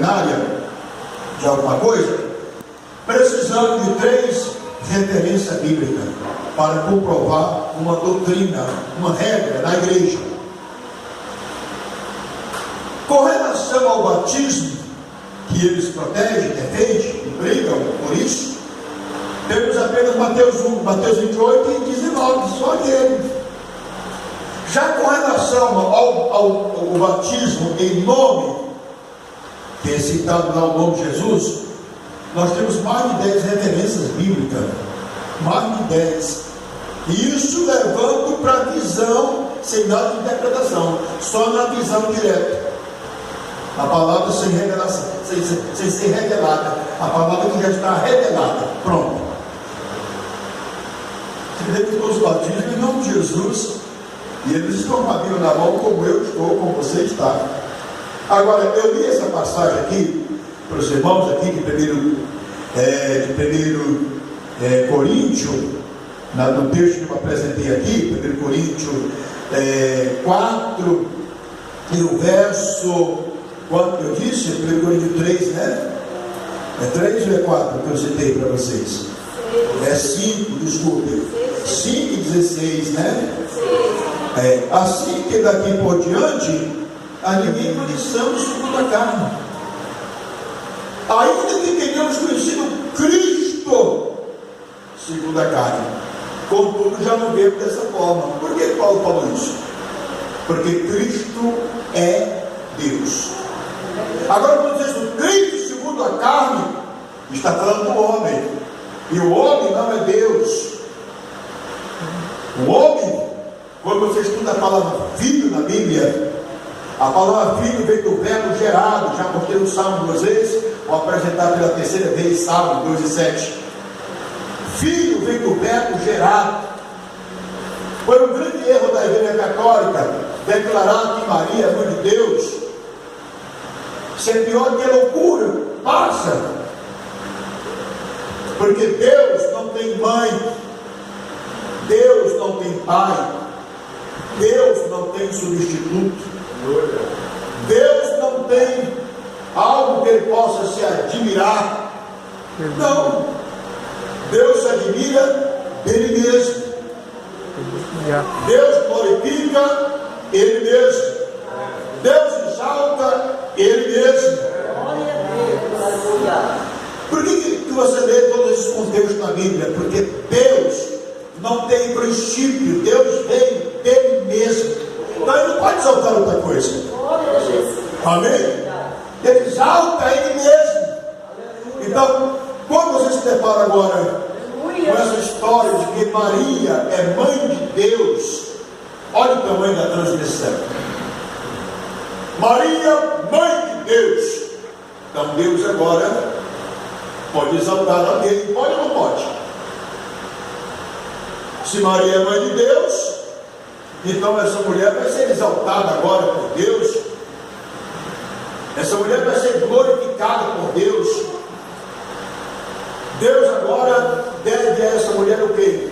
doutrinária de alguma coisa, precisamos de 3 referências bíblicas para comprovar uma doutrina, uma regra na igreja. Com relação ao batismo, que eles protegem, defendem e brigam por isso, temos apenas Mateus 1, Mateus 28 e 19, só aquele. Já com relação ao batismo em nome, que é citado lá o nome de Jesus, nós temos mais de 10 referências bíblicas, mais de 10, e isso levando para a visão sem nada de interpretação, só na visão direta, a palavra sem revelação, sem ser revelada, a palavra que já está revelada, pronto. Você deve ter os batismos em nome de Jesus, e eles estão com a Bíblia na mão, como eu estou, como você está. Agora, eu li essa passagem aqui para os irmãos aqui de primeiro Coríntios, no texto que eu apresentei aqui, 1 Coríntios 4, e o verso, quanto eu disse? 1 Coríntios 3, né? É 3 ou é 4 que eu citei para vocês? É 5, desculpe. 5 e 16, né? Assim que daqui por diante, a ninguém conhecemos segundo a carne. Ainda que tenhamos conhecido Cristo segundo a carne, contudo já não vemos dessa forma. Por que Paulo falou isso? Porque Cristo é Deus. Agora, quando diz o Cristo segundo a carne, está falando do homem, e o homem não é Deus. O homem, quando você estuda a palavra filho na Bíblia, a palavra filho vem do verbo gerado. Já mostrei no Salmo 2 vezes, vou apresentar pela terceira vez, Salmo 2 e 7. Filho vem do verbo gerado. Foi um grande erro da Igreja Católica declarar que Maria é mãe de Deus. Isso é pior que a loucura. Passa. Porque Deus não tem mãe, Deus não tem pai, Deus não tem substituto, Deus não tem algo que ele possa se admirar. Não, Deus se admira dele mesmo, Deus glorifica ele mesmo, Deus exalta ele mesmo. Por que você lê todos esses contextos na Bíblia? Porque Deus não tem princípio, Deus veio dele mesmo, então ele não pode exaltar outra coisa. Amém? Ele exalta ele mesmo. Então, quando você se depara agora com essa história de que Maria é mãe de Deus, olha o tamanho da transgressão. Maria, mãe de Deus. Então Deus agora pode exaltar alguém, pode ou não pode? Se Maria é mãe de Deus, então essa mulher vai ser exaltada agora por Deus. Essa mulher vai ser glorificada por Deus. Deus agora deve a essa mulher o quê?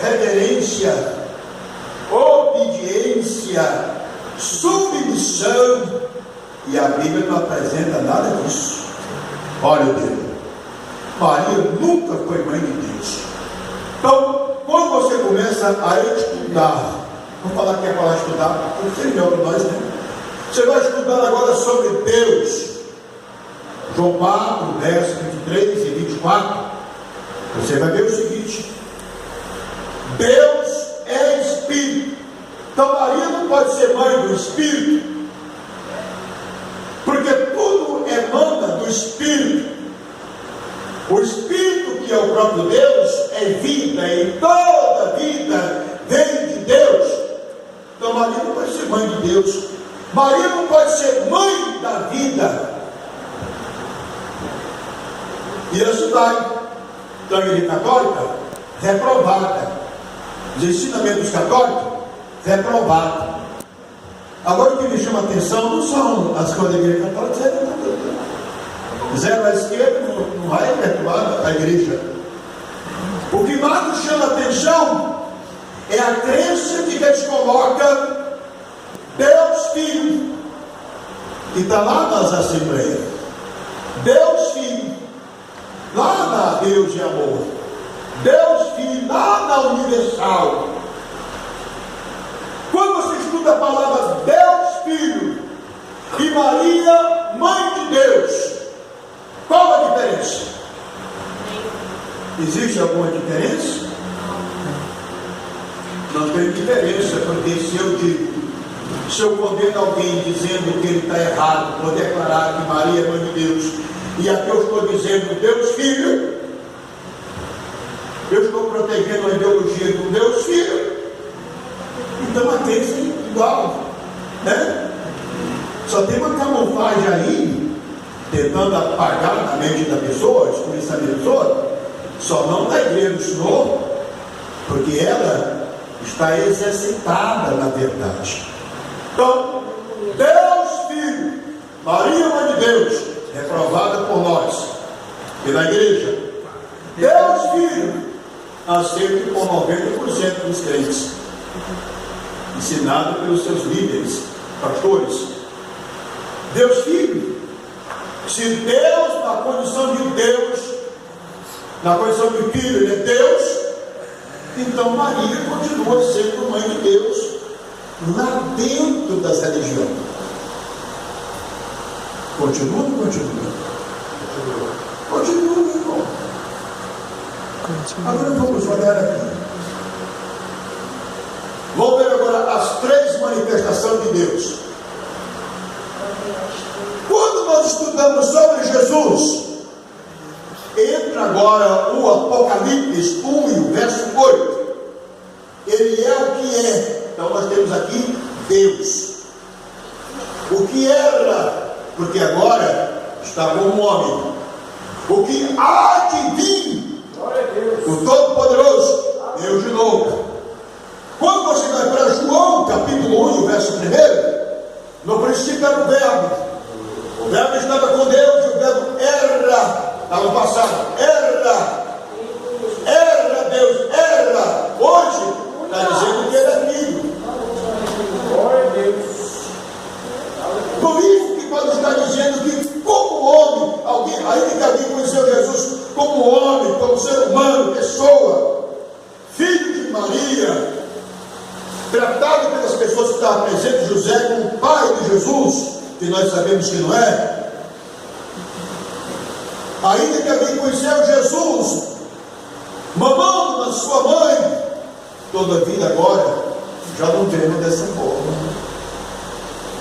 Reverência, obediência, submissão. E a Bíblia não apresenta nada disso. Olha Deus, Maria nunca foi mãe de Deus. Então, quando você começa a estudar, vamos falar que é para estudar, porque você melhor para nós, né? Você vai estudar agora sobre Deus. João 4, versos 23 e 24. Você vai ver o seguinte: Deus é Espírito. Então Maria não pode ser mãe do Espírito, porque tudo emana do Espírito. O Espírito, que é o próprio Deus, é vida, e toda vida vem de Deus. Então Maria não pode ser mãe de Deus. Maria não pode ser mãe da vida. E isso vai, da Igreja Católica, reprovada. Os ensinamentos católicos, reprovada. Agora o que me chama a atenção não são as coisas da Igreja Católica, zero à esquerda, não vai perturbar a igreja. O que mais nos chama a atenção é a crença que Deus coloca Deus Filho que está lá nas assembleias. Deus Filho, lá na Deus de Amor. Deus Filho, lá na Universal. Quando você estuda a palavra Deus Filho e Maria, Mãe de Deus, qual a diferença? Existe alguma diferença? Não tem diferença, porque se eu condeno alguém dizendo que ele está errado, vou declarar que Maria é Mãe de Deus, e aqui eu estou dizendo Deus Filho, eu estou protegendo a ideologia do Deus Filho, então a crença é igual, né? Só tem uma camuflagem aí, tentando apagar na mente da pessoa, excluir essa pessoa, só não da igreja do Senhor, porque ela está exercitada na verdade. Então, Deus Filho, Maria Mãe de Deus, reprovada por nós, pela igreja. Deus Filho, aceito por 90% dos crentes, ensinado pelos seus líderes, pastores. Deus Filho, se Deus, na condição de Deus, na condição de Filho, ele é Deus, então Maria continua sendo Mãe de Deus lá dentro das religiões. Continua ou não continua? Continua, irmão. Agora vamos olhar aqui. Vamos ver agora as 3 manifestações de Deus. Quando nós estudamos sobre Jesus, entra agora o Apocalipse 1 e o verso 8. Ele é o que é. Então nós temos aqui Deus. O que era, porque agora está como homem. O que há de vir, o Todo-Poderoso, Deus de novo. Quando você vai para João capítulo 1, verso 1, no princípio era o Verbo. O Verbo estava com Deus e o Verbo era, está no passado, era Deus, era. Hoje está dizendo que ele é filho. Glória a Deus. Por isso que Paulo está dizendo que como homem, ainda que alguém conheceu Jesus como homem, como ser humano, pessoa, filho de Maria, tratado pelas pessoas que estavam presentes, José como o pai de Jesus, que nós sabemos que não é. Ainda que alguém conheceu Jesus mamando na sua mãe, toda a vida agora já não vemos dessa forma,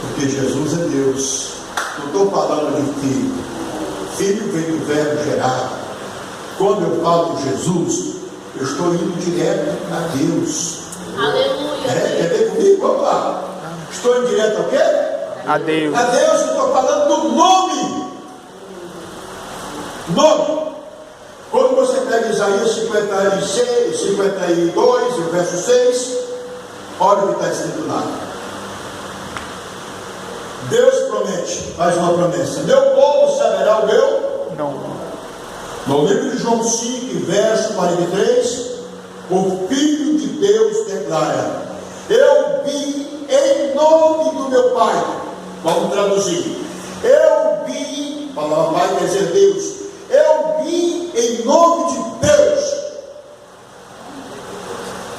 porque Jesus é Deus. Não estou falando de filho. Filho vem do verbo gerar. Quando eu falo de Jesus, eu estou indo direto a Deus. Aleluia. Quer ver comigo? Vamos lá. Estou indo direto ao quê? A Deus. A Deus, eu estou falando do nome. Nome. Quando você pega Isaías 56, 52, o verso 6, olha o que está escrito lá. Deus promete, faz uma promessa: meu povo saberá o meu Não. No livro de João 5, verso 43, o Filho de Deus declara: eu vim em nome do meu Pai. Vamos traduzir. Eu vim, a palavra Pai quer dizer Deus. Eu vim em nome de Deus.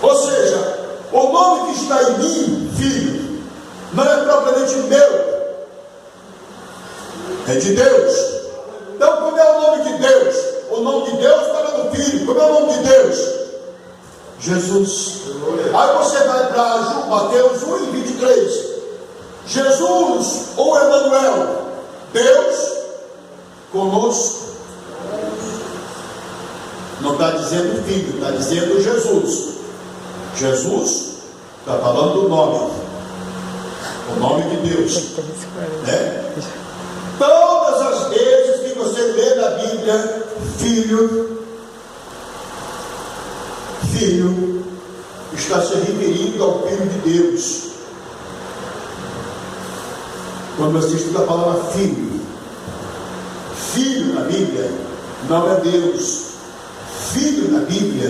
Ou seja, o nome que está em mim, filho, não é propriamente meu, é de Deus. Então, como é o nome de Deus? O nome de Deus está no Filho. Como é o nome de Deus? Jesus. Aí você vai para Mateus 1 e 23. Jesus, ou Emanuel, Deus conosco. Não está dizendo Filho, está dizendo Jesus. Jesus está falando do nome. O nome de Deus. Né? Todas as vezes que você lê na Bíblia filho, filho, está se referindo ao Filho de Deus. Quando você estuda a palavra filho, filho na Bíblia não é Deus. Filho na Bíblia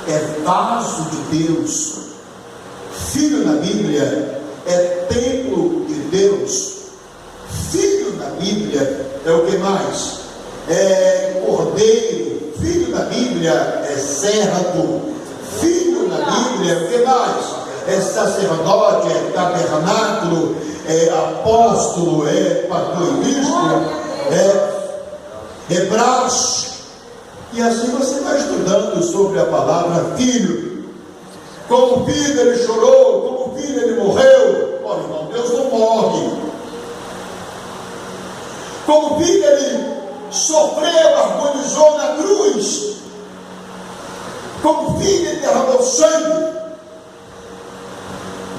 é vaso de Deus. Filho na Bíblia é templo de Deus. Filho na Bíblia é o que mais? É cordeiro. Filho na Bíblia é servo. Filho na Bíblia é o que mais? É sacerdote, é tabernáculo, é apóstolo, é pastor e bispo, é braço. E assim você vai estudando sobre a palavra filho. Como filho ele chorou, como filho ele morreu. Olha, irmão, Deus não morre. Como filho ele sofreu, agonizou na cruz. Como filho ele derramou sangue.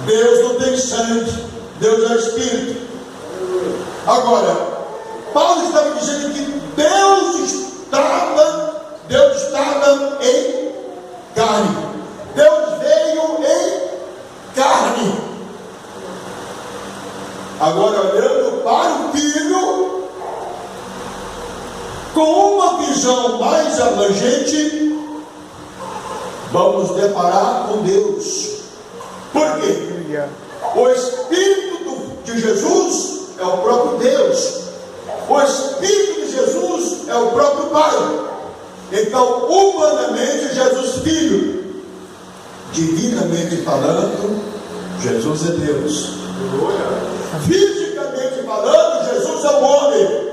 Deus não tem sangue, Deus é Espírito. Agora, Paulo estava dizendo que Deus estava em carne. Deus veio em carne. Agora, olhando para o Filho, com uma visão mais abrangente, vamos deparar com Deus. Por quê? O Espírito de Jesus é o próprio Deus. O Espírito de Jesus é o próprio Pai. Então, humanamente, Jesus Filho. Divinamente falando, Jesus é Deus. Fisicamente falando, Jesus é o homem.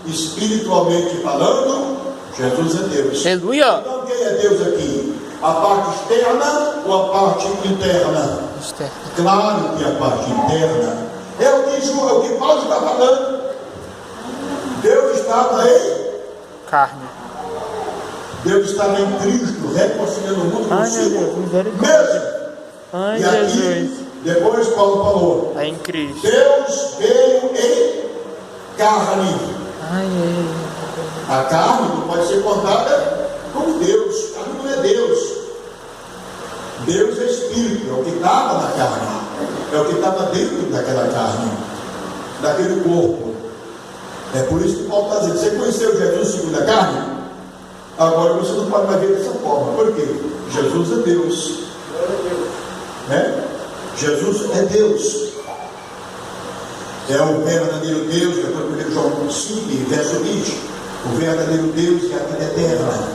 Espiritualmente falando, Jesus é Deus. Aleluia. Então, quem é Deus aqui? A parte externa ou a parte interna? Externa. Claro que a parte interna é o que Paulo está falando. Deus estava em Carne. Deus estava em Cristo, reconciliando o mundo Ai, meu consigo Deus, misericórdia. mesmo. Ai, E aqui, Jesus. depois Paulo falou, É em Cristo. Deus veio em carne. Ai, A carne não pode ser contada como Deus. A carne não é Deus. Deus é Espírito, é o que estava na carne, é o que estava dentro daquela carne, daquele corpo. É por isso que Paulo está dizendo: você conheceu Jesus segundo a carne? Agora você não pode mais ver dessa forma. Por quê? Jesus é Deus. Né? Jesus é Deus. É o verdadeiro Deus, de acordo com João 5, verso 20. O verdadeiro Deus e a vida eterna.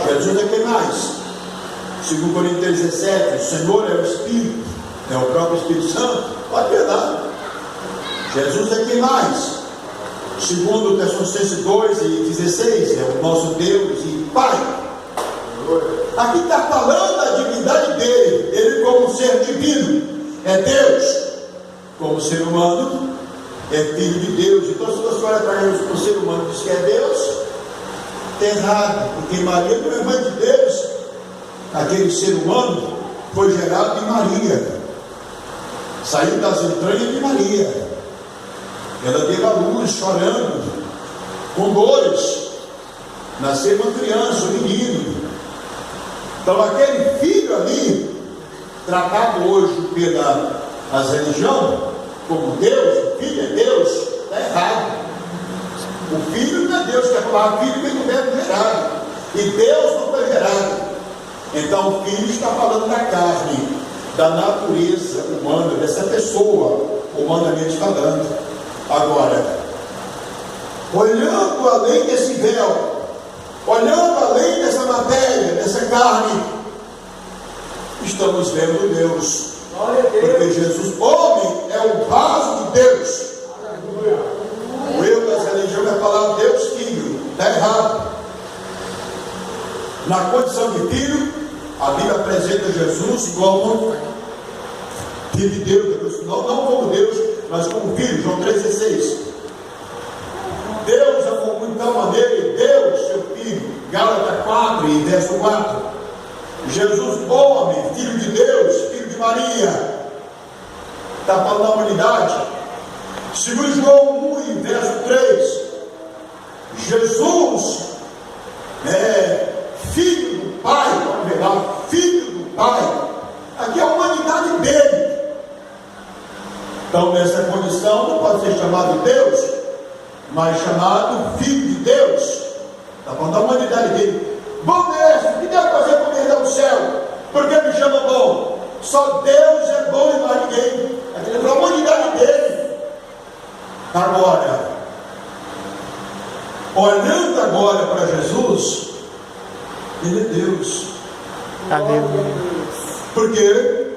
Jesus é quem mais? Segundo Coríntios 17, o Senhor é o Espírito, é o próprio Espírito Santo. Pode ver lá. Jesus é quem mais? Segundo Tessalonicenses 2 e 16, é o nosso Deus e Pai. Aqui está falando da divindade dele. Ele como ser divino é Deus. Como ser humano é filho de Deus. Então, se você olha para o ser humano e diz que é Deus, está errado, porque Maria não é mãe de Deus. Aquele ser humano foi gerado de Maria, saiu das entranhas de Maria. Ela deu a luz chorando, com dores. Nasceu uma criança, um menino. Então aquele filho ali, tratado hoje pela religião como Deus, o filho é Deus, está errado. O filho não é Deus, quer falar filho vem do verbo gerado, e Deus não foi gerado. Então o filho está falando da carne, da natureza humana, dessa pessoa, humanamente falando. Agora, olhando além desse véu, olhando além dessa matéria, dessa carne, estamos vendo Deus. Porque Jesus, homem, é o vaso de Deus. O eu das religiões é falar Deus Filho, está errado. Na condição de filho, a Bíblia apresenta Jesus como filho de Deus, não como Deus, mas como filho. João 3,16. Deus amou muito tal maneira, Deus, seu filho. Gálatas 4 e verso 4. Jesus, homem, filho de Deus, filho de Maria. Está falando da humanidade. Segundo João 1 e verso 3. Jesus é filho do Pai, filho do Pai. Aqui é a humanidade dele. Então, nessa condição, não pode ser chamado Deus, mas chamado Filho de Deus. Está falando da humanidade dele. Bom Deus, o que deve fazer para me herdar o céu? Por que me chama bom? Só Deus é bom e mais ninguém. Aquilo é a humanidade dele. Agora, olhando agora para Jesus, Ele é Deus. Aleluia. Porque,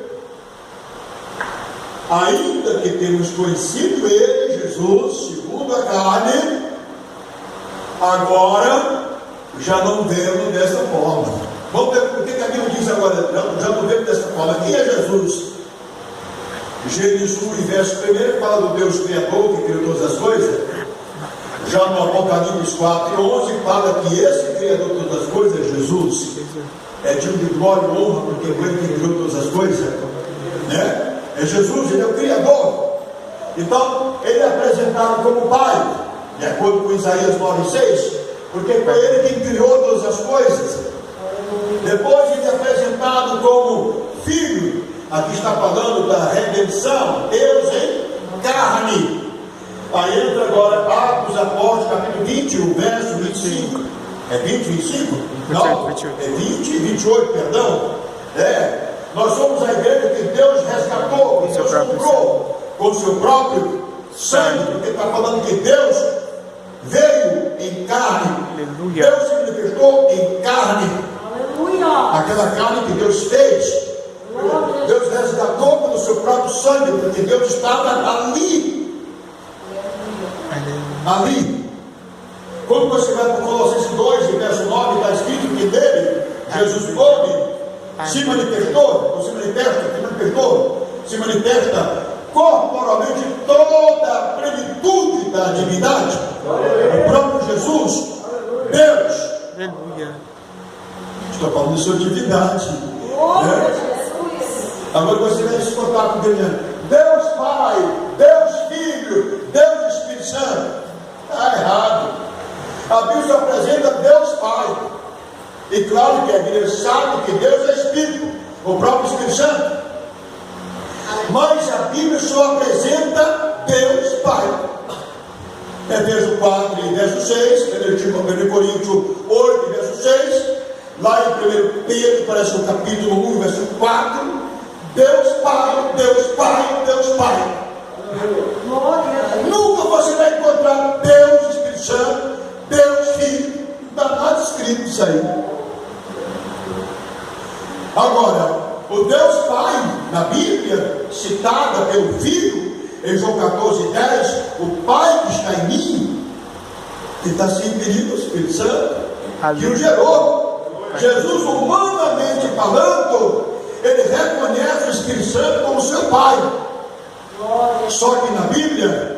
ainda que temos conhecido Ele, Jesus, segundo a carne, agora já não vemos dessa forma. Vamos ver o que a Bíblia diz agora, já não vemos dessa forma. Quem é Jesus? Gênesis 1, verso 1, fala do Deus Criador, que criou todas as coisas. Já no Apocalipse 4 e 11, fala que esse Criador de todas as coisas é Jesus. É digno de glória e honra, porque é Ele que criou todas as coisas. Né? É Jesus, Ele é o Criador. Então, Ele é apresentado como Pai, de acordo com Isaías 9,6, porque foi Ele quem criou todas as coisas. Depois, Ele é apresentado como Filho. Aqui está falando da redenção, Deus em carne. Aí entra agora Atos Apóstolos, capítulo 20, o verso 25. É 20, 25? Não, é 20 e 28, perdão. Nós somos a igreja que Deus resgatou, que Deus comprou com o seu próprio sangue. Porque está falando que Deus veio em carne. Aleluia. Deus se manifestou em carne. Aleluia. Aquela carne que Deus fez. Deus resgatou pelo seu próprio sangue, porque Deus estava ali. Ali. Quando você vai para Colossenses 2, verso 9, está escrito que nele, Jesus, homem, se manifestou, ou se manifesta corporalmente toda a plenitude da divindade. O próprio Jesus, Deus. Aleluia. Estou falando de sua divindade. Né? Agora você vai se contar com Deus, Deus Pai, Deus Filho, Deus Espírito Santo. Está errado. A Bíblia só apresenta Deus Pai. E claro que a igreja sabe que Deus é Espírito, o próprio Espírito Santo. Mas a Bíblia só apresenta Deus Pai. Efésios 4, verso 6, 1 Coríntios 8, verso 6, lá em 1 Pedro, parece o capítulo 1, verso 4. Deus Pai, Deus Pai, Deus Pai. Nunca você vai encontrar Deus Espírito Santo, Deus Filho. Não está nada escrito isso aí. Agora, o Deus Pai, na Bíblia, citada pelo Filho, em João 14:10, o Pai que está em mim, que está se referindo ao Espírito Santo, que o gerou. Jesus, humanamente falando, ele reconhece o Espírito Santo como seu Pai. Só que na Bíblia,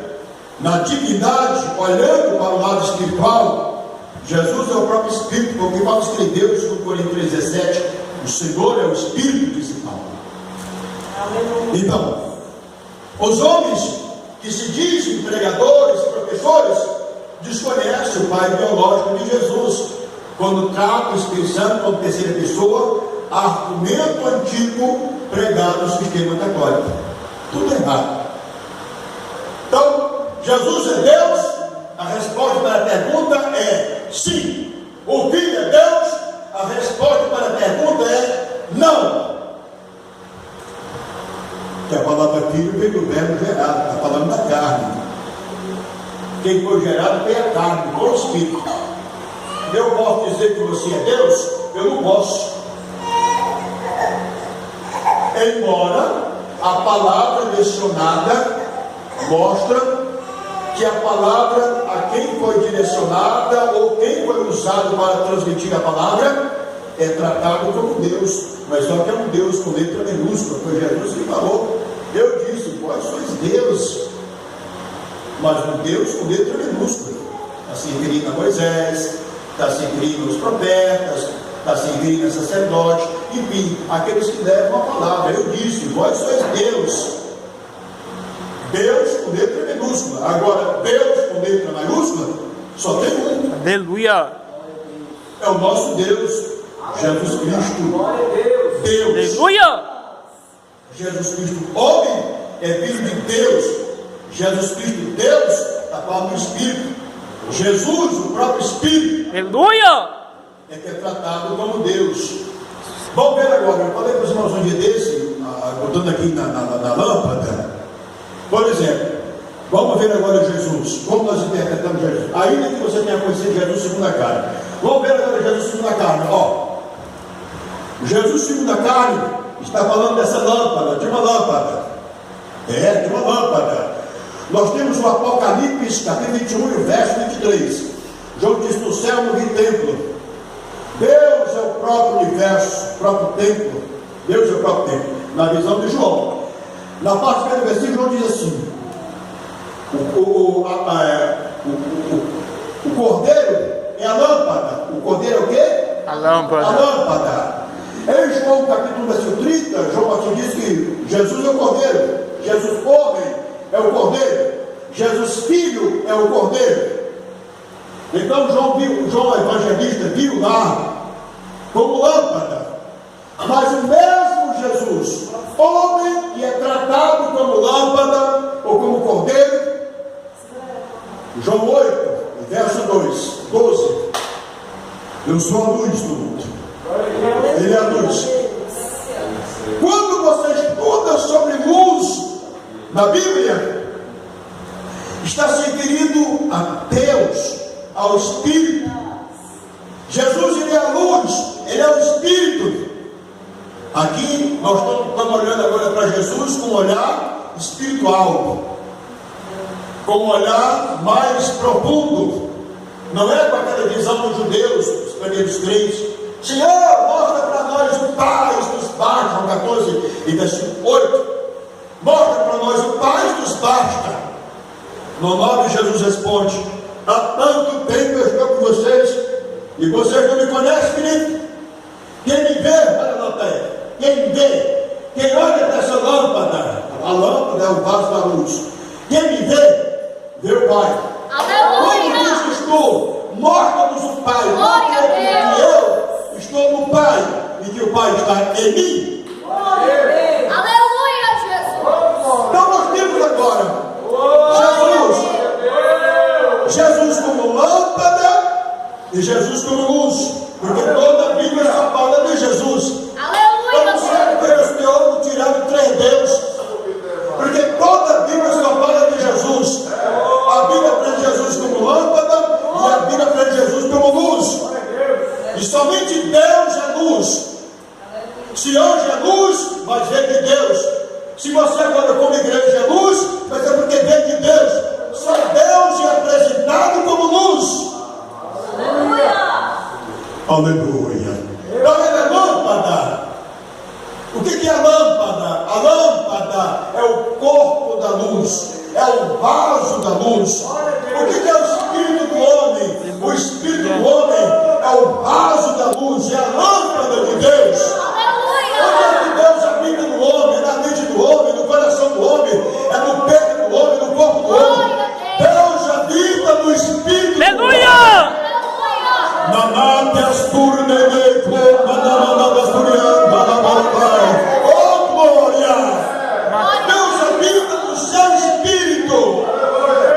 na divindade, olhando para o lado espiritual, Jesus é o próprio Espírito, porque Paulo escreveu em 2 Coríntios 3:17, o Senhor é o Espírito principal. Então, os homens que se dizem pregadores, professores, desconhecem o Pai biológico de Jesus, quando trata o Espírito Santo como terceira pessoa, argumento antigo pregado no sistema católico. Tudo errado. Então, Jesus é Deus? A resposta para a pergunta é sim. O Filho é Deus? A resposta para a pergunta é não. Que a palavra filho vem do verbo gerado, está falando da carne. Quem foi gerado tem a carne, com o Espírito. Eu posso dizer que você é Deus? Eu não posso. Embora a palavra mencionada mostra que a palavra a quem foi direcionada ou quem foi usado para transmitir a palavra é tratado como Deus, mas só que é um Deus com letra minúscula. Foi Jesus que falou. Eu disse, vós sois Deus, mas um Deus com letra minúscula. Está se referindo a Moisés, está se referindo aos profetas, está se referindo a sacerdotes, enfim, aqueles que levam a palavra. Eu disse, vós sois Deus. Deus com letra minúscula. Agora, Deus com letra maiúscula, só tem um. Aleluia. É o nosso Deus, Jesus Cristo. Deus. Aleluia. Jesus Cristo, homem, é filho de Deus. Jesus Cristo, Deus, está falando do Espírito. Jesus, o próprio Espírito, Aleluia. é que é tratado como Deus. Vamos ver agora. Eu falei para os irmãos um dia desse, botando aqui na lâmpada. Por exemplo, Vamos ver agora Jesus. Como nós interpretamos Jesus? Ainda que você tenha conhecido Jesus segundo a carne. Vamos ver agora Jesus segundo a carne. Ó, Jesus segundo a carne está falando dessa lâmpada, de uma lâmpada. De uma lâmpada. Nós temos o Apocalipse, capítulo 21, verso 23. João diz: no céu não vi templo. Deus é o próprio universo, o próprio templo. Deus é o próprio templo. Na visão de João. Na parte do versículo, João diz assim: o cordeiro é a lâmpada. O cordeiro é o quê? A lâmpada. A lâmpada. Em João capítulo versículo 30, João Batista diz que Jesus é o cordeiro. Jesus homem é o cordeiro. Jesus filho é o cordeiro. Então João evangelista viu lá como lâmpada. Mas o mesmo Jesus, homem, e é tratado como lâmpada ou como cordeiro. João 8, verso 12. Eu sou a luz do mundo. Ele é a luz. Quando você estuda sobre luz na Bíblia, está se referindo a Deus, ao Espírito. Jesus, ele é a luz, ele é o Espírito. Aqui nós estamos olhando agora para Jesus com um olhar espiritual, com um olhar mais profundo. Não é com aquela visão dos judeus, dos primeiros crentes: Senhor, mostra para nós o Pai dos baixos. João 14 e versículo 8. Mostra para nós o Pai dos baixos. No 9, Jesus responde: há tanto tempo eu estou com vocês e vocês não me conhecem, querido. Quem me vê, olha na terra, quem me vê, quem olha para essa lâmpada, a lâmpada é o vaso da luz. Quem me vê o Pai. Como diz estou, mostra-nos o Pai. Mostra que eu estou no Pai e que o Pai está em mim. Aleluia, Jesus. Então nós temos agora Jesus como lâmpada e Jesus como luz, porque toda a Bíblia só fala de Jesus. Aleluia, Então sempre Deus teólogos tiraram 3 deuses, porque toda a Bíblia só fala de Jesus. A Bíblia prende Jesus como lâmpada e a Bíblia prende Jesus como luz. E somente Deus é luz. Se hoje é luz, mas vem de Deus. Se você agora como igreja é luz, mas é porque vem de Deus. Só Deus é apresentado como luz. Aleluia. Então ele é lâmpada. O que é a lâmpada? A lâmpada é o corpo da luz, é o vaso da luz. O que é o espírito do homem? O espírito do homem é o vaso da luz, é a lâmpada de Deus. Onde é que Deus habita no homem? É na mente do homem, no coração do homem, é no peito do homem, no corpo do homem. Deus habita no espírito do homem. Aleluia! Oh glória! Deus habita no seu espírito.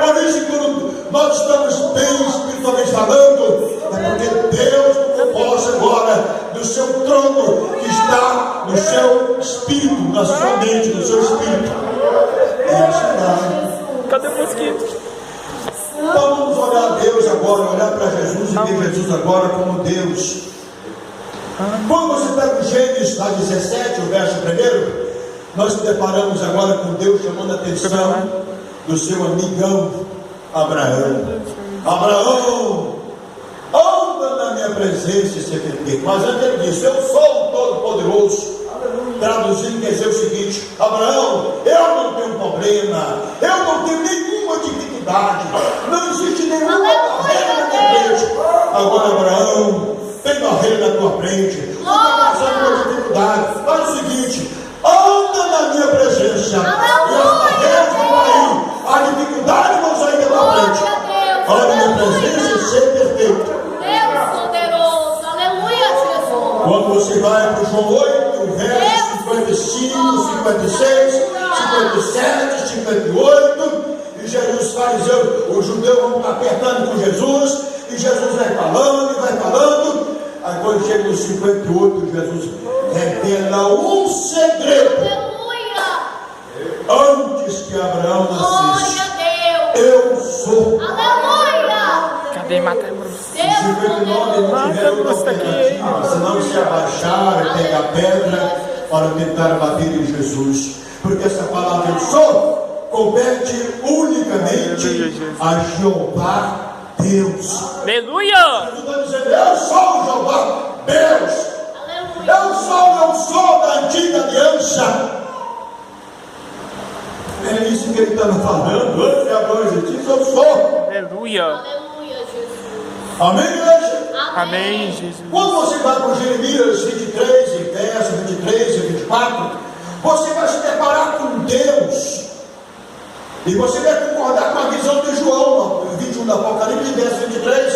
Por isso, quando nós estamos bem espiritualmente falando, é porque Deus nos possa agora do seu trono, que está no seu espírito, na sua mente, no seu espírito. Cadê o mosquito? Então vamos olhar a Deus agora, olhar para Jesus e ver Jesus agora como Deus. Quando você pega o Gênesis 17, o verso 1, nós nos deparamos agora com Deus chamando a atenção do seu amigão Abraão. Abraão, anda na minha presença e ser perfeito. Mas antes ele disse: eu sou o Todo-Poderoso. Traduzindo, quer dizer o seguinte: Abraão, eu não tenho problema, eu não tenho nenhuma dificuldade, não existe nenhuma barreira na minha frente. Agora, Abraão, tem barreira na tua frente, você está passando por dificuldade. Faz o seguinte: anda na minha presença, e as barreiras vão cair, a dificuldade vão sair da tua frente. Anda na minha presença e ser perfeito. Deus poderoso, aleluia, Jesus. Quando você vai para o João 8, verso 55, 56, 57, 58, e Jesus fariseu, os judeus vão apertando com Jesus, e Jesus vai falando e vai falando. Aí quando chega no 58, Jesus revela um segredo. Aleluia. Antes que Abraão nascesse, Dei matar-me. Se 59 não tiver outra alternativa, se não se abaixar e pegar pedra para tentar bater em Jesus. Porque essa palavra eu sou compete unicamente a Jeová Deus. Aleluia! Eu estou dizendo, eu sou Jeová Deus. Eu sou da antiga aliança. É isso que ele estava falando. Antes de Abraão existir, eu sou. Aleluia! Aleluia, Jesus. Amém, igreja? Amém, Jesus. Quando você vai para Jeremias 23, verso 23 e 24, você vai se deparar com Deus. E você vai concordar com a visão de João, no 21 do Apocalipse, verso 23.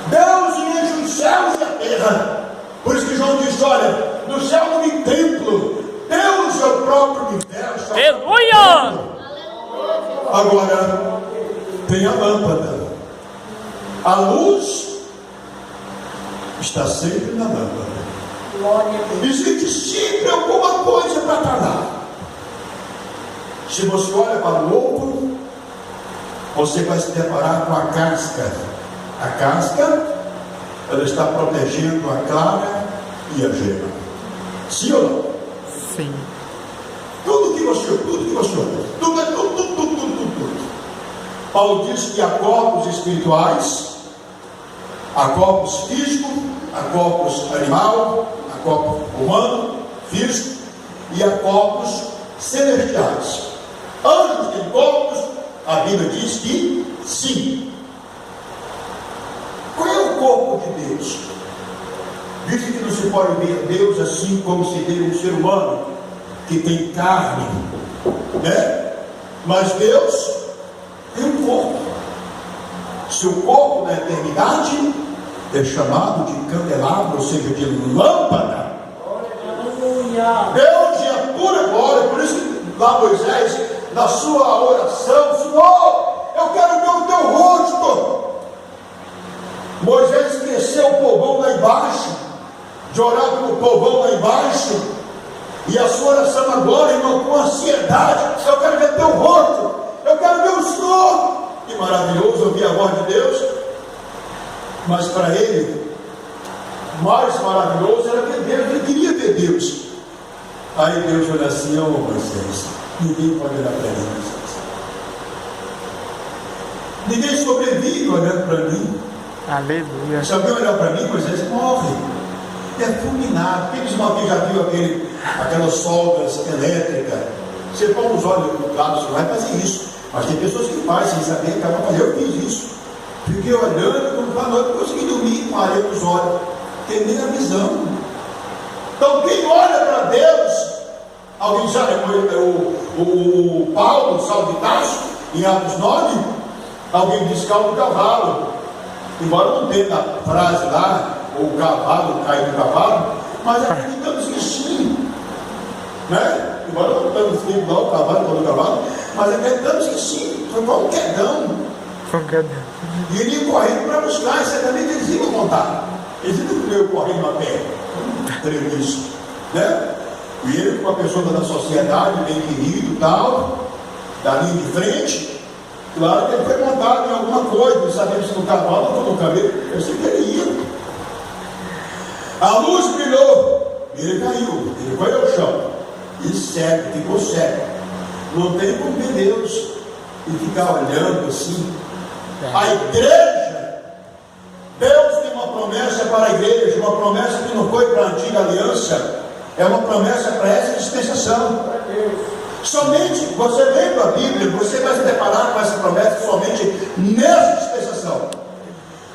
Deus enche os céus e a terra. Por isso que João diz, olha, no céu não tem templo. Deus é o próprio universo. Aleluia! Agora, tem a lâmpada. A luz está sempre na lâmpada. Existe sempre alguma coisa para tardar. Se você olha para o outro, você vai se deparar com a casca. A casca, ela está protegendo a clara e a gema. Sim ou não? Sim. Tudo que você olha, tudo. Paulo diz que há corpos espirituais, há corpos físicos, há corpos animal, há corpo humano, físico, e há corpos celestiais. Anjos têm corpos, a Bíblia diz que sim. Qual é o corpo de Deus? Diz que não se pode ver Deus assim como se vê um ser humano que tem carne, né? Mas Deus tem um corpo. Seu corpo na eternidade é chamado de candelabro, ou seja, de lâmpada. Deus é pura glória. Por isso que lá Moisés, na sua oração, Senhor, eu quero ver o teu rosto. Moisés esqueceu o povão lá embaixo, de orar pelo povão lá embaixo, e a sua oração agora, irmão, com ansiedade, eu quero ver teu rosto, eu quero ver o Senhor. Que maravilhoso ouvir a voz de Deus. Mas para ele, mais maravilhoso era ver Deus. Ele queria ver Deus. Aí Deus olha assim: ó Moisés, ninguém pode olhar para mim, Moisés. Ninguém sobrevive olhando para mim. Aleluia. Se alguém olhar para mim, Moisés morre. É fulminado. Quem diz mal que já viu aquelas soldas elétricas? Você põe os olhos no lado, você vai fazer isso. Mas tem pessoas que fazem sem saber que ela faz. Eu fiz isso. Fiquei olhando, quando para a noite, consegui dormir com a areia nos olhos. Perdi a visão. Então, quem olha para Deus, alguém já o Paulo, Saulo de Tarso, em Atos 9, alguém diz calma do cavalo. Embora não tenha a frase lá, o cavalo, cair do cavalo, mas acreditamos que sim, né? Embora não estamos escrito lá o cavalo, o cavalo, mas acreditamos que sim, foi como um quedão. E ele ia correndo para buscar, e certamente eles iam contar. Eles não iam correndo a pé, creio nisso, né? E ele, com uma pessoa da sociedade, bem querido e tal, da linha de frente, claro que ele foi montado em alguma coisa, não sabemos se no cavalo ou no cabelo, eu sei que ele ia. A luz brilhou, e ele caiu, ele foi ao chão, e cego, ficou cego. Não tem como ver Deus e ficar olhando assim. A igreja, Deus tem uma promessa para a igreja, uma promessa que não foi para a antiga aliança, é uma promessa para essa dispensação. Somente, você lendo a Bíblia, você vai se deparar com essa promessa somente nessa dispensação.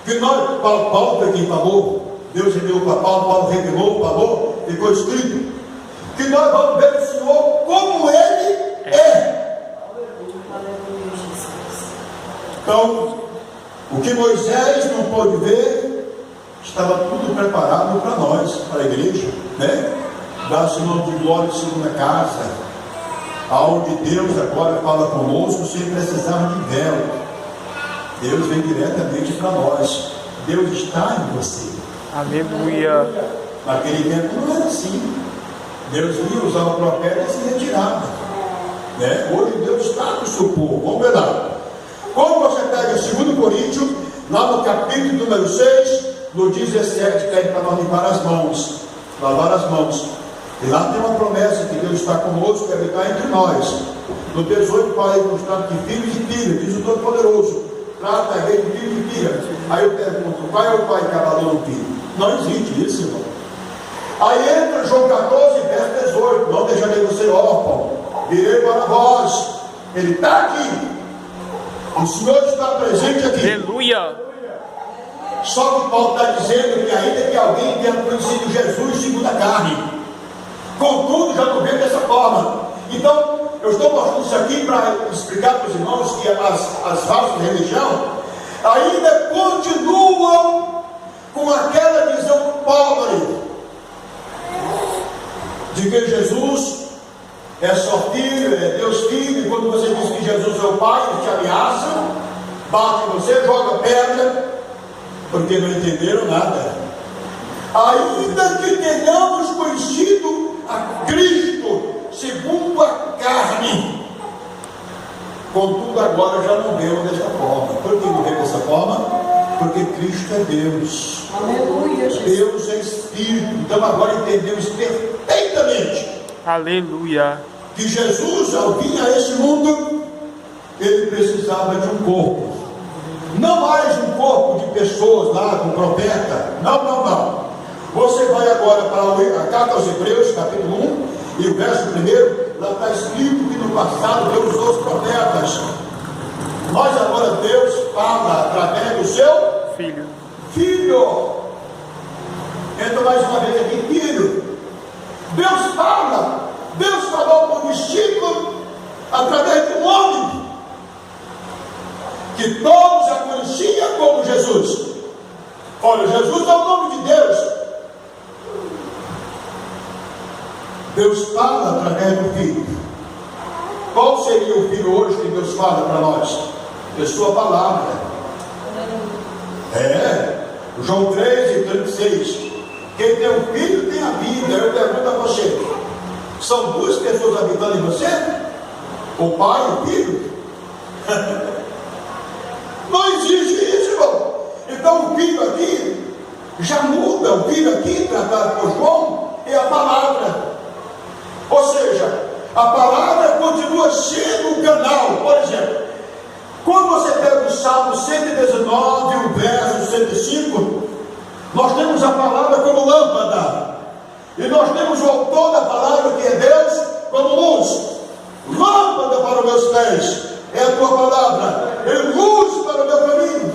Que nós, Paulo foi quem falou, Deus revelou para Paulo, Paulo revelou, falou, ficou escrito, que nós vamos ver o Senhor como Ele é. Então, o que Moisés não pôde ver, estava tudo preparado para nós, para a igreja, né? Dar o Senhor de glória segunda casa, aonde Deus agora fala conosco sem precisar de véu. Deus vem diretamente para nós. Deus está em você. Aleluia. Naquele tempo não era assim. Deus ia usar o profeta e se retirava, né? Hoje Deus está no seu povo. Vamos ver lá. Quando você pega 2 Coríntios Lá no capítulo número 6, no 17, pede para nós limpar as mãos, lavar as mãos. E lá tem uma promessa que Deus está conosco e habitar entre nós. No 18, Pai, nos trata de filhos e filhas, diz o Todo-Poderoso. Trata a igreja de filhos e filhas. Aí eu pergunto, qual é o pai que abandona um filho? Não existe isso, irmão. Aí entra João 14, verso 18. Não deixarei você órfão, virei para vós. Ele está aqui. O Senhor está presente aqui. Aleluia. Só que Paulo está dizendo que ainda que alguém tenha conhecido Jesus segundo a carne, contudo já não vê dessa forma. Então, eu estou mostrando isso aqui para explicar para os irmãos que as falsas religiões ainda continuam com aquela visão pobre de que Jesus é só filho, é Deus filho, e quando você diz que Jesus é o Pai, ele te ameaça, bate em você, joga pedra, porque não entenderam nada. Ainda que tenhamos conhecido a Cristo segundo a carne, contudo agora já não vemos desta forma. Por que não vemos dessa forma? Porque Cristo é Deus. Aleluia, Jesus. Deus é Espírito. Então agora entendemos perfeitamente Aleluia. que Jesus, ao vir a esse mundo, ele precisava de um corpo. Não mais um corpo de pessoas lá, com profeta. Não. Você vai agora para a carta aos Hebreus, capítulo 1, e o verso 1, lá está escrito que no passado Deus usou os profetas. Mas agora Deus fala através do seu Filho. Entra mais uma vez aqui, filho. Deus fala. Deus falou para o discípulo através de um homem que todos já conheciam como Jesus. Olha, Jesus é o nome de Deus. Deus fala através do Filho. Qual seria o Filho hoje que Deus fala para nós? É sua palavra. João 3:36. Quem tem um filho tem a vida. Eu pergunto a você: são duas pessoas habitando em você? O pai e o filho? Não existe isso, irmão. Então o filho aqui já muda. O filho aqui, tratado por João, é a palavra. Ou seja, a palavra continua sendo um canal. Por exemplo, quando você pega o Salmo 119, o verso 105, nós temos a palavra como lâmpada, e nós temos o autor da palavra, que é Deus, como luz. Lâmpada para os meus pés é a tua palavra, e luz para o meu caminho.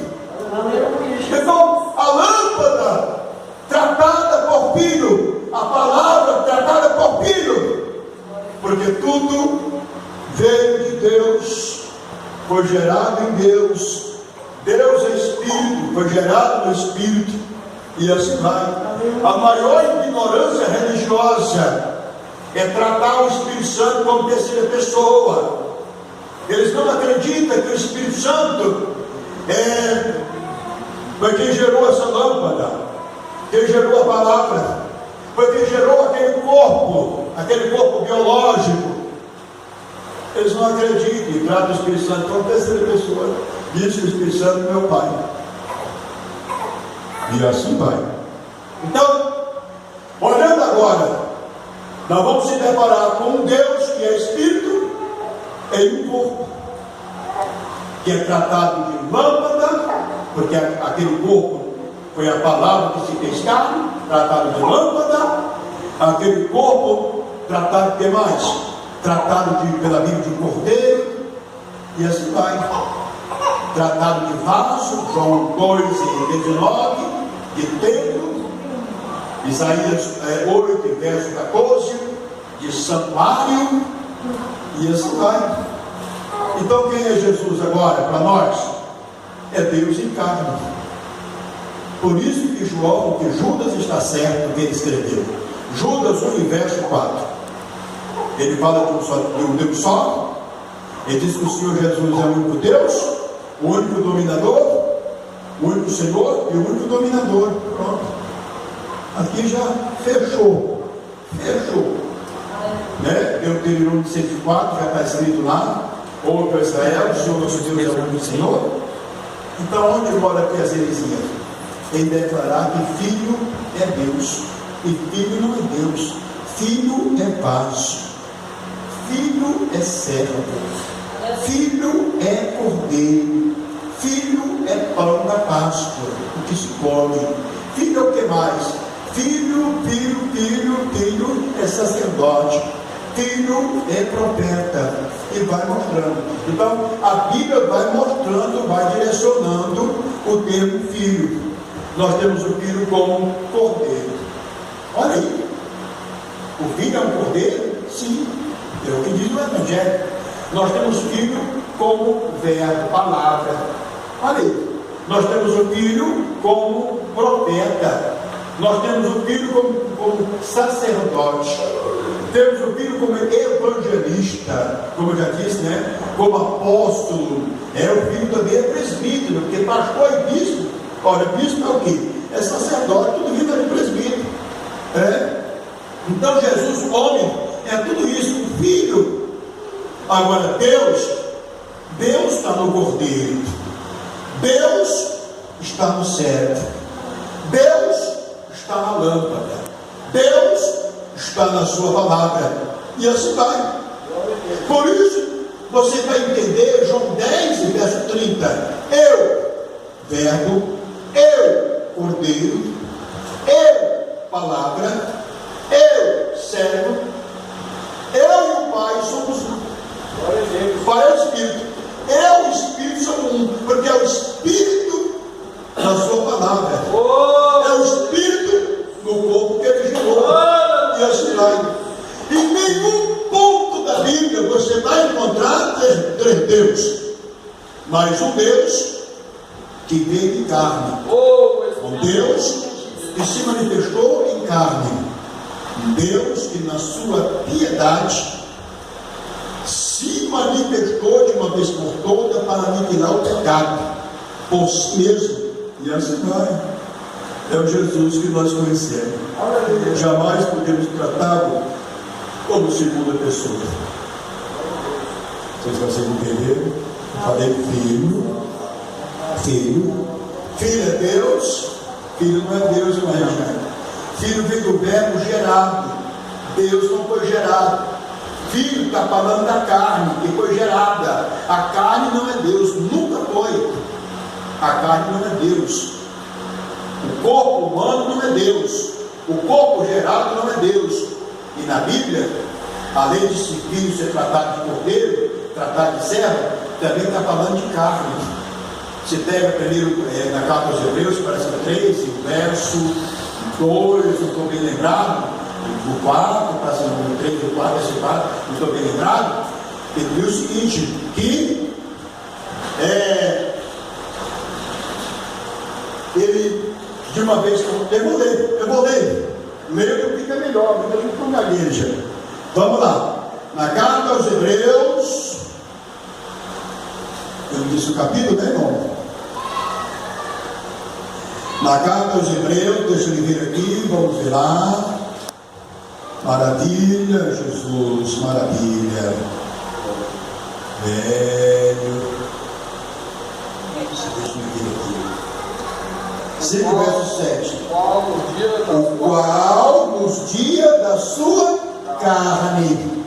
Então, a lâmpada tratada por filho, a palavra tratada por filho, porque tudo veio de Deus, foi gerado em Deus. Deus é Espírito, foi gerado no Espírito, e assim vai. A maior ignorância religiosa é tratar o Espírito Santo como terceira pessoa. Eles não acreditam que o Espírito Santo foi quem gerou essa lâmpada, quem gerou a palavra, foi quem gerou aquele corpo biológico. Eles não acreditam e tratam o Espírito Santo como terceira pessoa. Diz que o Espírito Santo é meu Pai. E assim vai. Então, olhando agora, nós vamos se deparar com um Deus que é Espírito em um corpo, que é tratado de lâmpada, porque aquele corpo foi a palavra que se fez carne, tratado de lâmpada. Aquele corpo tratado de que mais? Tratado pela vida de um cordeiro, e assim vai. Tratado de vaso, João 2:19, de templo, Isaías 8, verso 14, de santuário, e assim vai. Então quem é Jesus agora para nós? É Deus em carne. Por isso que Judas está certo no que ele escreveu. Judas 1, verso 4. Ele fala de um Deus só. Ele diz que o Senhor Jesus é o único Deus, o único dominador, o único Senhor e o único dominador. Pronto. Aqui já fechou. Né? Deuteronômio 104 já está escrito lá: ouve Israel, o Senhor nosso Deus é o único Senhor. Então, onde mora aqui as heresias? Em declarar que filho é Deus, e filho não é Deus. Filho é vaso, filho é servo, filho é cordeiro, filho é pão da Páscoa, o que se come. Filho é o que mais? Filho é sacerdote, filho é profeta, e vai mostrando. Então a Bíblia vai mostrando, vai direcionando o termo filho. Nós temos o filho como cordeiro. Olha aí, o filho é um cordeiro? Sim, é o que diz o Evangelho. Nós temos filho como verbo, palavra. Olha aí, nós temos o filho como profeta. Nós temos o filho como sacerdote. Temos o filho como evangelista, como eu já disse, né? Como apóstolo. O filho também é presbítero, porque pastor e bispo. Olha, bispo é o quê? É sacerdote, tudo vindo de presbítero. Então Jesus, homem, é tudo isso, o filho. Agora Deus está no cordeiro, Deus está no cetro, Deus está na lâmpada, Deus está na sua palavra, e assim vai. Por isso você vai entender João 10, verso 30. Eu, verbo, eu, cordeiro, eu, palavra, eu, servo, eu e o Pai somos um. Pai é o Espírito, eu e o Espírito são um, porque é o Espírito na sua palavra, é o Espírito no corpo que ele gerou, e assim vai. Em nenhum ponto da Bíblia você vai encontrar três deuses, mas um Deus que veio em carne, um Deus que se manifestou em carne, um Deus que na sua piedade se manifestou de uma vez por toda para aniquilar o pecado por si mesmo, e assim vai. É o Jesus que nós conhecemos. Jamais podemos tratá-lo como segunda pessoa. Vocês conseguem entender? Eu falei filho é Deus, filho não é Deus, não é? Filho vem do verbo gerado, Deus não foi gerado. Filho está falando da carne que foi gerada. A carne não é Deus, nunca foi. A carne não é Deus. O corpo humano não é Deus. O corpo gerado não é Deus. E na Bíblia, além de filho ser tratado de cordeiro, tratado de servo, também está falando de carne. Você pega primeiro na carta aos Hebreus, parece que 3, o verso 2, não estou bem lembrado, o 4, parece que o 3, o 4, esse 4, não estou bem lembrado. Ele diz o seguinte, que ele, de uma vez, eu vou ler, leio fica melhor, porque a gente não gagueja. Vamos lá, na carta aos Hebreus, eu disse o capítulo, né, irmão? Na carta aos Hebreus, deixa eu vir aqui, vamos ver lá. Maravilha, Jesus, maravilha. Velho. Deixa eu vir aqui. 5 verso 7. O qual nos dias da sua carne.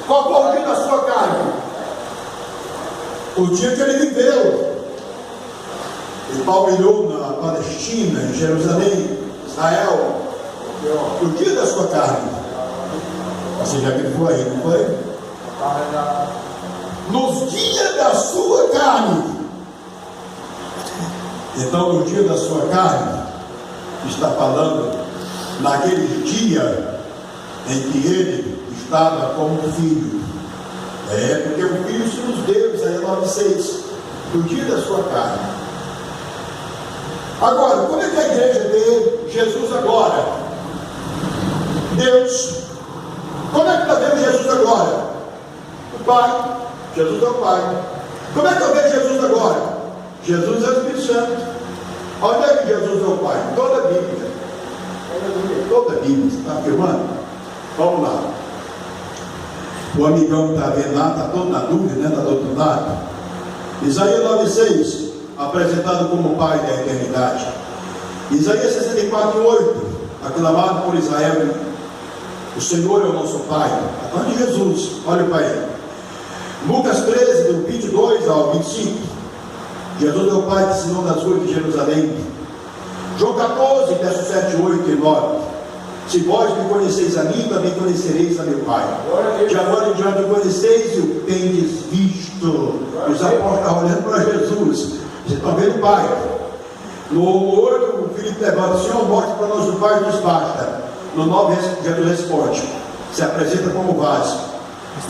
Qual foi o dia da sua carne? O dia que ele viveu. Ele palmilhou na Palestina, em Jerusalém, Israel. O dia da sua carne. Você já viu aí, não foi? Nos dias da sua carne. Então, no dia da sua carne, está falando naquele dia em que ele estava como filho. Porque o filho se nos deu, Isaías 9,6, no dia da sua carne. Agora, como é que a igreja vê Jesus agora? Deus. Como é que está vendo Jesus agora? O Pai. Jesus é o Pai. Como é que eu vejo Jesus agora? Jesus é o Espírito Santo. Onde é que Jesus é o Pai? Toda a Bíblia. Toda a Bíblia. Você está afirmando? Vamos lá. O amigão está vendo lá, está todo na dúvida, está doutrinado. Isaías 9,6, apresentado como Pai da eternidade. Isaías 64,8, aclamado por Israel: o Senhor é o nosso Pai. Está falando de Jesus, olha para ele. Lucas 13, do 22 ao 25, Jesus é o Pai que ensinou nas ruas de Jerusalém. João 14, versos 7, 8 e 9: se vós me conheceis a mim, também conhecereis a meu Pai. De agora em diante o conheceis e o tendes visto. Os apóstolos estão olhando para Jesus. Vocês estão vendo o Pai. No 8, o Filipe levanta: o Senhor, mostra para nós o Pai, nos basta. No 9, Jesus responde, se apresenta como vaso: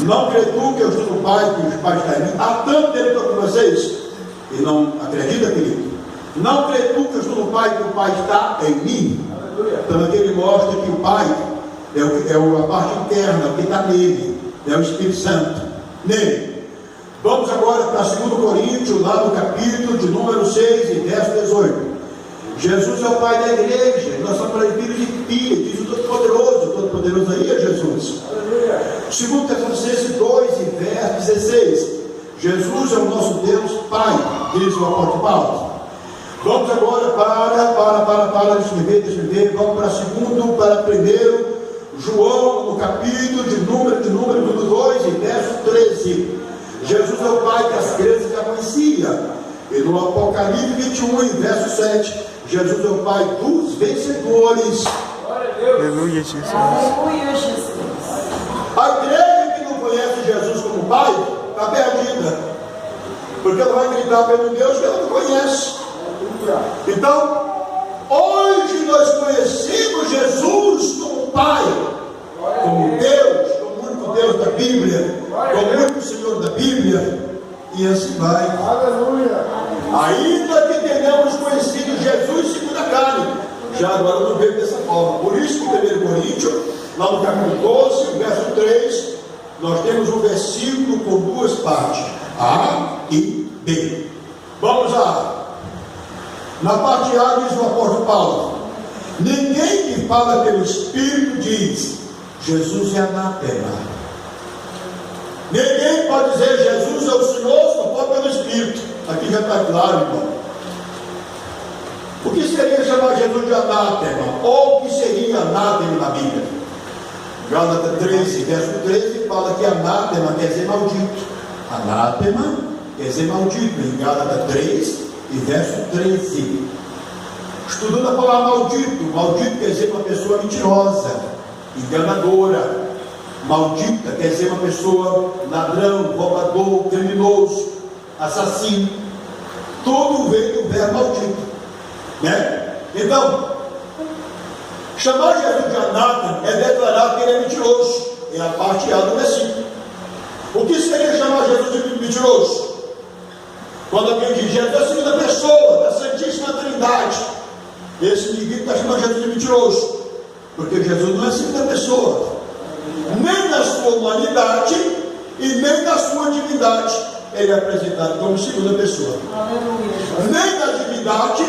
não crê tu que eu estou no Pai, que o Pai está em mim? Há tanto tempo que eu estou com vocês e não acredita, querido? Não crê tu que eu estou no Pai, que o Pai está em mim? Então aqui ele mostra que o Pai é a parte interna, que está nele, é o Espírito Santo nele. Vamos agora para 2 Coríntios, lá no capítulo de número 6 e verso 18. Jesus é o Pai da igreja, nós somos filhos de filho, diz o Todo-Poderoso aí é Jesus. 2 Tessalonicenses 2 e verso 16. Jesus é o nosso Deus Pai, diz o apóstolo Paulo. Vamos agora deixa eu ver, vamos para 1 João, no capítulo de número 2 e verso 13. Jesus é o Pai que as crianças já conheciam. E no Apocalipse 21 e verso 7, Jesus é o Pai dos vencedores. Aleluia, Jesus. Aleluia, Jesus. A igreja que não conhece Jesus como Pai está perdida, porque ela vai gritar pelo Deus que ela não conhece. Então, hoje nós conhecemos Jesus como Pai, como Deus, como único Deus da Bíblia, como único Senhor da Bíblia, e assim vai. Aleluia. Ainda que tenhamos conhecido Jesus segundo a carne, já agora não veio dessa forma. Por isso que 1 Coríntios, lá no capítulo 12, verso 3, nós temos um versículo com duas partes, A e B. Vamos lá. Na parte A diz o apóstolo Paulo: ninguém que fala pelo Espírito diz Jesus é anátema. Ninguém pode dizer Jesus é o Senhor se não for pelo Espírito. Aqui já está claro, irmão. O que seria chamar Jesus de anátema? Ou o que seria anátema na Bíblia? Gálatas 13, verso 13 fala que anátema quer dizer maldito. Anátema quer dizer maldito, em Gálatas 3 e verso 13. Estudando a palavra maldito, maldito quer dizer uma pessoa mentirosa, enganadora. Maldita quer dizer uma pessoa ladrão, roubador, criminoso, assassino. Tudo vem do verbo maldito, né? Então, chamar Jesus de anátema é declarar que ele é mentiroso. É a parte A do versículo. O que seria chamar Jesus de mentiroso? Quando alguém diz Jesus é a segunda pessoa da Santíssima Trindade, esse indivíduo está chamando Jesus de mentiroso, porque Jesus não é a segunda pessoa, nem na sua humanidade e nem na sua divindade. Ele é apresentado como segunda pessoa. Aleluia. Nem na divindade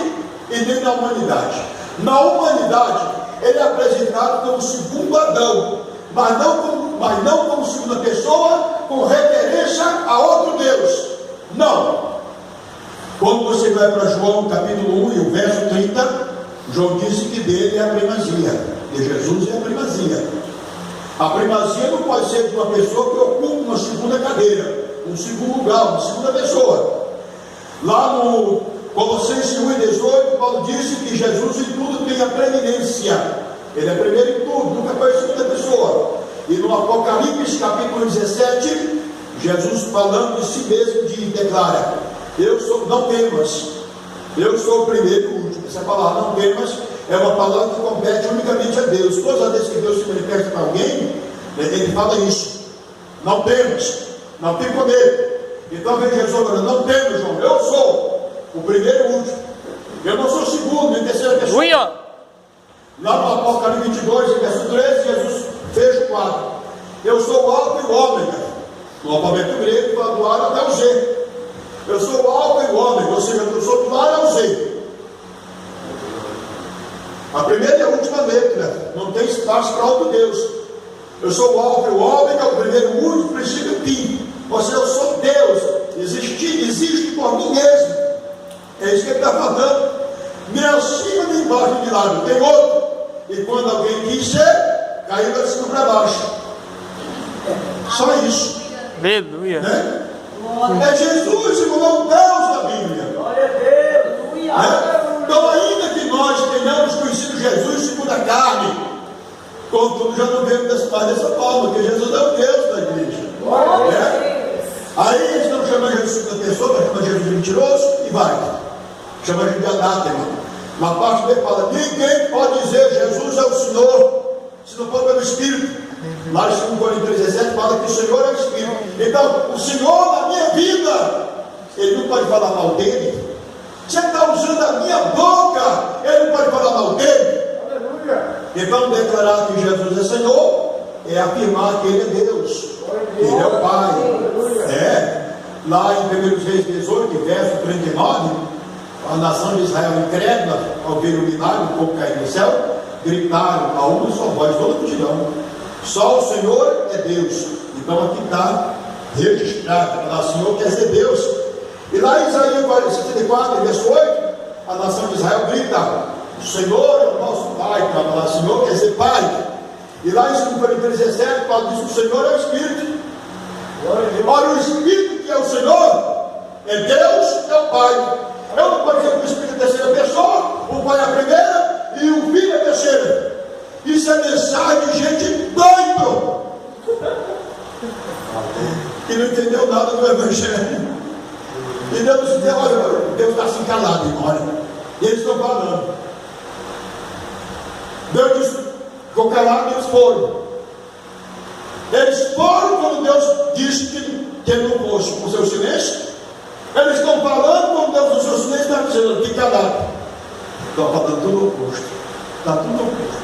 e nem na humanidade. Na humanidade, ele é apresentado como segundo Adão, mas não como segunda pessoa, com referência a outro Deus. Não. Quando você vai para João capítulo 1 e o verso 30, João disse que dele é a primazia, de Jesus é a primazia. A primazia não pode ser de uma pessoa que ocupa uma segunda cadeira, um segundo lugar, uma segunda pessoa. Lá no Colossenses 1 e 18, Paulo disse que Jesus em tudo tem a preeminência. Ele é primeiro em tudo, nunca foi a segunda pessoa. E no Apocalipse capítulo 17, Jesus falando de si mesmo declara: eu sou, não temas, eu sou o primeiro e o último. Essa palavra não temas é uma palavra que compete unicamente a Deus. Todas as vezes que Deus se manifesta para alguém, ele fala isso: não temas, não tem poder. Então vem Jesus agora: não temas, João, eu sou o primeiro e o último, eu não sou o segundo nem terceira pessoa. Lá no Apocalipse 22, verso 13, Jesus fecha o quadro: eu sou o Alfa e o Ômega. No alfabeto grego, fala do A até o Z. Eu sou o Alfa e o Ômega, ou seja, eu sou do A ao Z. A primeira e a última letra, não tem espaço para outro Deus. Eu sou o Alfa e o Ômega, o primeiro, o último, o princípio e o fim. Ou seja, eu sou Deus, existe por mim mesmo. É isso que ele está falando. Nem acima nem embaixo de lado, tem outro. E quando alguém quis ser, caiu da cima para baixo. Só isso. Aleluia. Né? É Jesus, segundo Deus da Bíblia. Glória a Deus. Né? Então, ainda que nós tenhamos conhecido Jesus segundo a carne, contudo, já não vemos mais dessa forma, porque Jesus é o Deus da igreja. Né? Aí eles não chamam Jesus de segunda pessoa, mas chamam Jesus de mentiroso e vai. Chama Jesus de anátema. Uma parte dele fala: ninguém pode dizer Jesus é o Senhor, se não for pelo Espírito. Lá em 2 Coríntios 17 fala que o Senhor é o Espírito. Então, o Senhor na minha vida, ele não pode falar mal dele. Você está usando a minha boca, ele não pode falar mal dele. Aleluia. Então, declarar que Jesus é Senhor é afirmar que ele é Deus, ele é o Pai. É. Lá em 1 Reis 18, verso 39, a nação de Israel incrédula, ao ver o milagre, o povo cair do céu, gritaram a uma só voz, toda a multidão: só o Senhor é Deus. Então aqui está registrado, o Senhor quer ser Deus. E lá em Isaías 64, verso 8, a nação de Israel grita: o Senhor é o nosso Pai. Então, o Senhor quer ser Pai. E lá em 2 Coríntios 17, fala que o Senhor é o Espírito. Ora, o Espírito que é o Senhor é Deus, é o Pai. Eu não posso dizer que o Espírito é a terceira pessoa, o Pai é a primeira e o Filho é a terceira. Isso é mensagem de gente doido que não entendeu nada do Evangelho. E Deus disse: olha, Deus está assim calado, irmão. E eles estão falando. Deus disse: ficou calado e eles foram. Eles foram quando Deus disse que ele não fosse, com seu silêncio. Eles estão falando quando Deus, no seu silêncio, está dizendo: fique calado. Estão falando tudo o oposto. Está tudo oposto.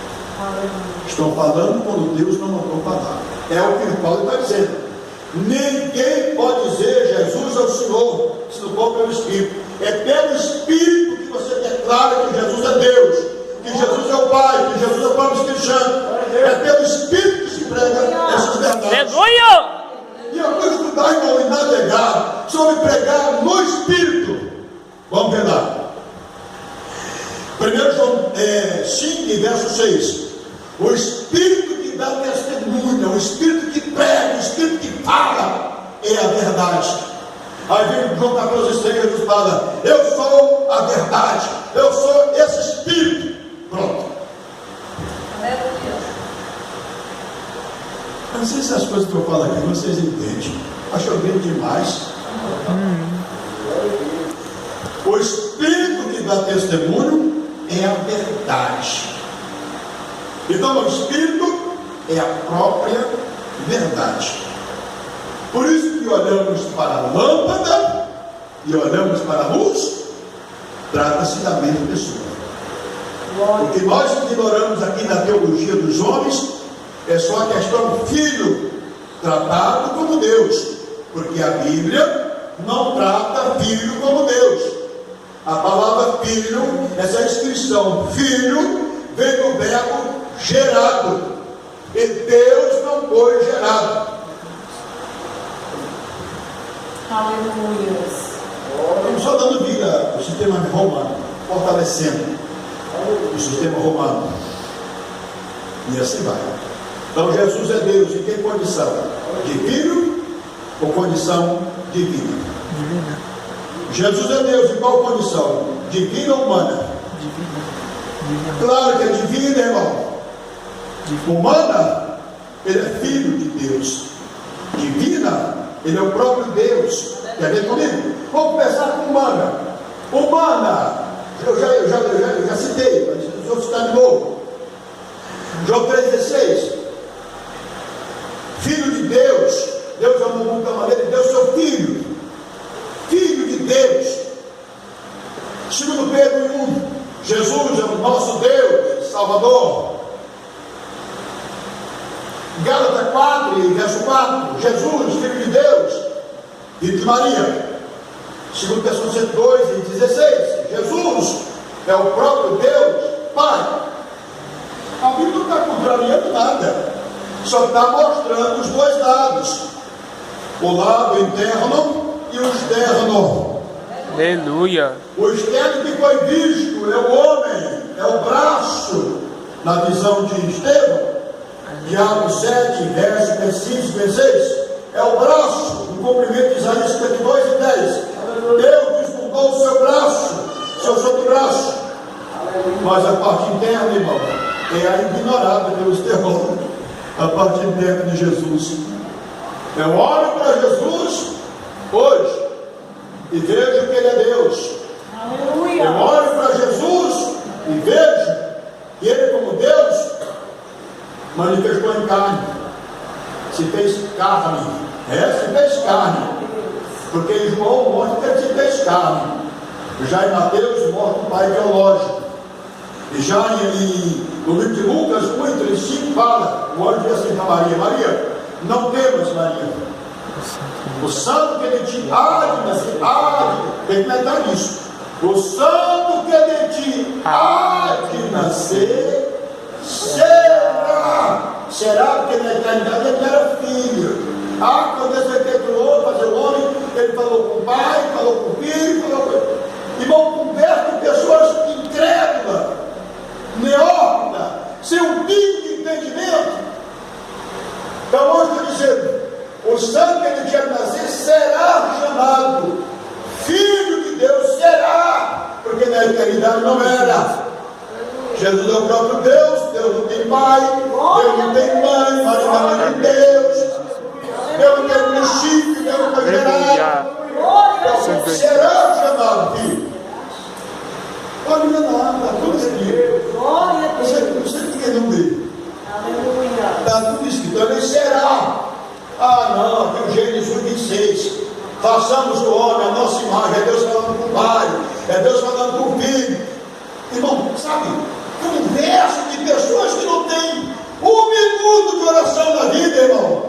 Estão falando quando Deus não mandou falar. É o que o Paulo está dizendo. Ninguém pode dizer Jesus é o Senhor, se não for pelo Espírito. É pelo Espírito que você declara que Jesus é Deus, que Jesus é o Pai, que Jesus é o próprio Espírito Santo. É pelo Espírito que se prega essas verdades. Aleluia. E eu vou estudar, irmão, e navegar sobre pregar no Espírito. Vamos ver lá. 1 João 5, verso 6. O Espírito que dá testemunha, o Espírito que prega, o Espírito que fala, é a verdade. Aí vem João 14, 6, Jesus fala: eu sou a verdade, eu sou esse Espírito. Pronto. Eu não sei se as coisas que eu falo aqui vocês entendem. Acho bem demais. O Espírito que dá testemunho é a verdade. Então o Espírito é a própria verdade. Por isso que olhamos para a lâmpada e olhamos para a luz, trata-se da mesma pessoa. O que nós ignoramos aqui na teologia dos homens é só a questão filho tratado como Deus, porque a Bíblia não trata filho como Deus. A palavra filho, essa inscrição filho, vem do verbo gerado, e Deus não foi gerado. Aleluia. Estamos só dando vida ao sistema romano, fortalecendo o sistema romano, e assim vai. Então Jesus é Deus em que condição? De filho ou condição divina? Divina. Jesus é Deus em qual condição? Divina ou humana? Divina. Claro que é divina, irmão. Humana, ele é filho de Deus. Divina, ele é o próprio Deus. Quer ver comigo? Vamos começar com humana. Humana, eu já citei, mas os outros estão de novo. João 3,16. Filho de Deus. Deus amou muito da maneira de Deus, seu filho. Filho de Deus. 2 Pedro 1. Jesus é o nosso Deus, Salvador. Gálatas 4, verso 4. Jesus, Filho de Deus, Filho de Maria. 2 Tessalonicenses 2:16. Jesus é o próprio Deus, Pai. A Bíblia não está contrariando nada. só está mostrando os dois lados, o lado interno e o externo. Aleluia. O externo que foi visto é o homem, é o braço, na visão de Estevão, Tiago 7, versos 5 e 16, é o braço, no cumprimento de Isaías 52 e 10. Deus desmontou o seu braço, seu sobrbraço, mas a parte interna, irmão, é a ignorada pelos teólogos, a parte interna de Jesus. Eu olho para Jesus hoje e vejo que Ele é Deus. Aleluia. Eu olho para Jesus e vejo que Ele, como Deus, manifestou em carne, se fez carne, se fez carne, porque em João mostra que Ele se fez carne, já em Mateus mostra o Pai biológico, e já no livro de Lucas 1:35 fala, o anjo diz assim para Maria: Maria, não temas, Maria, o santo que Ele te há de nascer, tem que meditar nisso, o santo que Ele te há de nascer será porque na eternidade Ele era filho. Quando Deus efetuou fazer o homem, Ele falou com o pai, falou com o filho, falou com... Irmão, conversa com pessoas incrédulas, neófitas, sem um pingo de entendimento. Então hoje estou dizendo, o santo que Ele tinha de nascer será chamado Filho de Deus, será, porque na eternidade não era. Jesus é o próprio Deus, Deus não tem pai, Deus não tem mãe, Maria é mãe de Deus, Deus não tem princípio, Deus não foi gerado, então será chamado filho. Pode enganar, está tudo escrito. Você tem que não ler. Está tudo escrito, ele será. Não, aqui o Gênesis 26. Façamos o homem a nossa imagem, é Deus falando com o pai, é Deus falando com o filho. Irmão, sabe? Conversa de pessoas que não têm um minuto de oração na vida, irmão.